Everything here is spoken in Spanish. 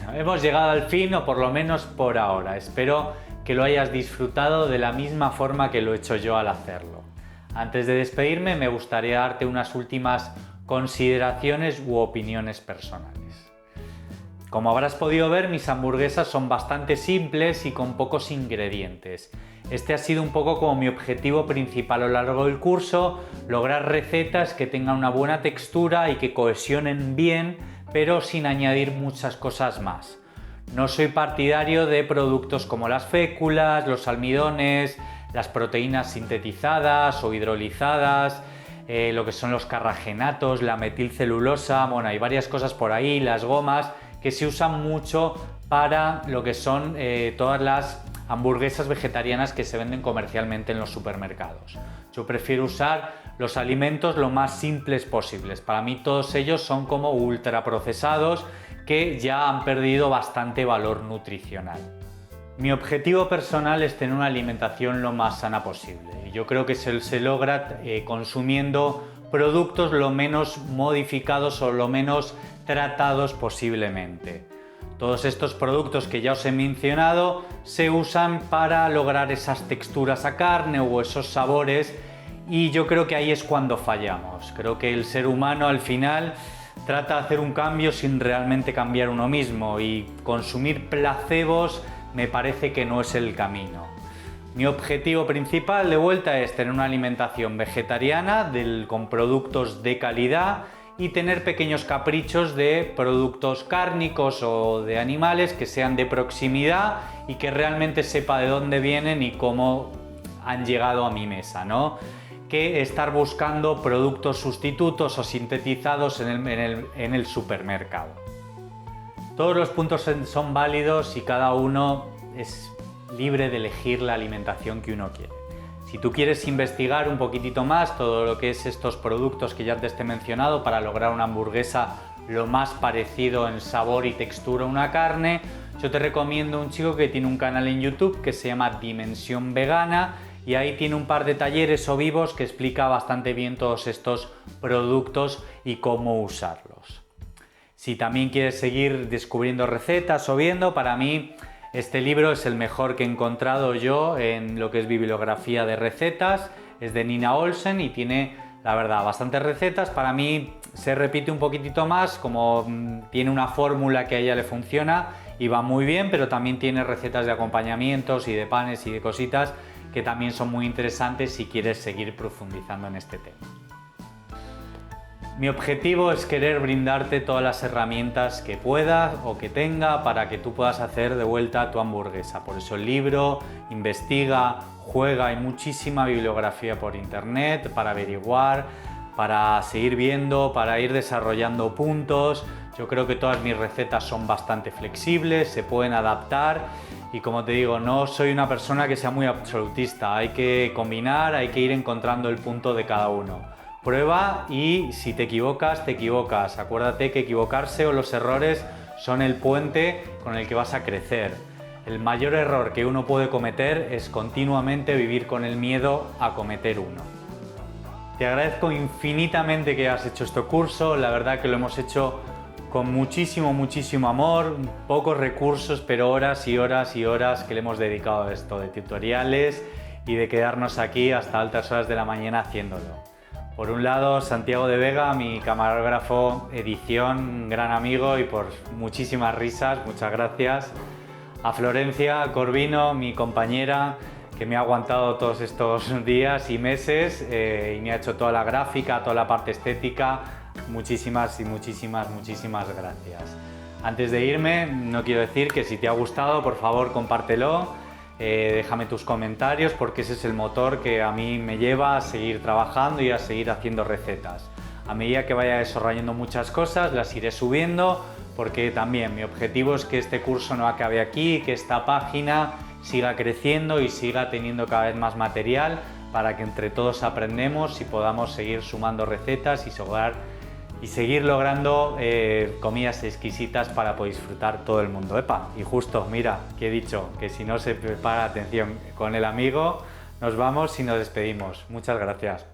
Bueno, hemos llegado al fin, o por lo menos por ahora. Espero que lo hayas disfrutado de la misma forma que lo he hecho yo al hacerlo. Antes de despedirme, me gustaría darte unas últimas consideraciones u opiniones personales. Como habrás podido ver, mis hamburguesas son bastante simples y con pocos ingredientes. Este ha sido un poco como mi objetivo principal a lo largo del curso, lograr recetas que tengan una buena textura y que cohesionen bien, pero sin añadir muchas cosas más. No soy partidario de productos como las féculas, los almidones, las proteínas sintetizadas o hidrolizadas, lo que son los carragenatos, la metilcelulosa, bueno, hay varias cosas por ahí, las gomas, que se usan mucho para lo que son todas las hamburguesas vegetarianas que se venden comercialmente en los supermercados. Yo prefiero usar los alimentos lo más simples posibles. Para mí todos ellos son como ultraprocesados que ya han perdido bastante valor nutricional. Mi objetivo personal es tener una alimentación lo más sana posible y yo creo que se logra consumiendo productos lo menos modificados o lo menos tratados posiblemente. Todos estos productos que ya os he mencionado se usan para lograr esas texturas a carne o esos sabores y yo creo que ahí es cuando fallamos. Creo que el ser humano al final trata de hacer un cambio sin realmente cambiar uno mismo y consumir placebos me parece que no es el camino. Mi objetivo principal de vuelta es tener una alimentación vegetariana con productos de calidad y tener pequeños caprichos de productos cárnicos o de animales que sean de proximidad y que realmente sepa de dónde vienen y cómo han llegado a mi mesa, ¿no? Que estar buscando productos sustitutos o sintetizados en el supermercado. Todos los puntos son válidos y cada uno es libre de elegir la alimentación que uno quiere. Si tú quieres investigar un poquitito más todo lo que es estos productos que ya te he mencionado para lograr una hamburguesa lo más parecido en sabor y textura a una carne, yo te recomiendo un chico que tiene un canal en YouTube que se llama Dimensión Vegana y ahí tiene un par de talleres o vivos que explica bastante bien todos estos productos y cómo usarlos. Si también quieres seguir descubriendo recetas o viendo, para mí este libro es el mejor que he encontrado yo en lo que es bibliografía de recetas, es de Nina Olsen y tiene, la verdad, bastantes recetas. Para mí se repite un poquitito más, como tiene una fórmula que a ella le funciona y va muy bien, pero también tiene recetas de acompañamientos y de panes y de cositas que también son muy interesantes si quieres seguir profundizando en este tema. Mi objetivo es querer brindarte todas las herramientas que pueda o que tenga para que tú puedas hacer de vuelta tu hamburguesa. Por eso el libro, investiga, juega, hay muchísima bibliografía por internet para averiguar, para seguir viendo, para ir desarrollando puntos. Yo creo que todas mis recetas son bastante flexibles, se pueden adaptar y como te digo, no soy una persona que sea muy absolutista, hay que combinar, hay que ir encontrando el punto de cada uno. Prueba y si te equivocas, te equivocas. Acuérdate que equivocarse o los errores son el puente con el que vas a crecer. El mayor error que uno puede cometer es continuamente vivir con el miedo a cometer uno. Te agradezco infinitamente que hayas hecho este curso, la verdad que lo hemos hecho con muchísimo amor, pocos recursos, pero horas y horas y horas que le hemos dedicado a esto de tutoriales y de quedarnos aquí hasta altas horas de la mañana haciéndolo. Por un lado, Santiago de Vega, mi camarógrafo, edición, gran amigo y por muchísimas risas, muchas gracias. A Florencia Corvino, mi compañera, que me ha aguantado todos estos días y meses y me ha hecho toda la gráfica, toda la parte estética. Muchísimas gracias. Antes de irme, no quiero decir que si te ha gustado, por favor, compártelo. Déjame tus comentarios porque ese es el motor que a mí me lleva a seguir trabajando y a seguir haciendo recetas. A medida que vaya desarrollando muchas cosas las iré subiendo porque también mi objetivo es que este curso no acabe aquí, que esta página siga creciendo y siga teniendo cada vez más material para que entre todos aprendemos y podamos seguir sumando recetas y seguir logrando comidas exquisitas para poder disfrutar todo el mundo. ¡Epa! Y justo, mira, que he dicho que si no se prepara atención con el amigo, nos vamos y nos despedimos. Muchas gracias.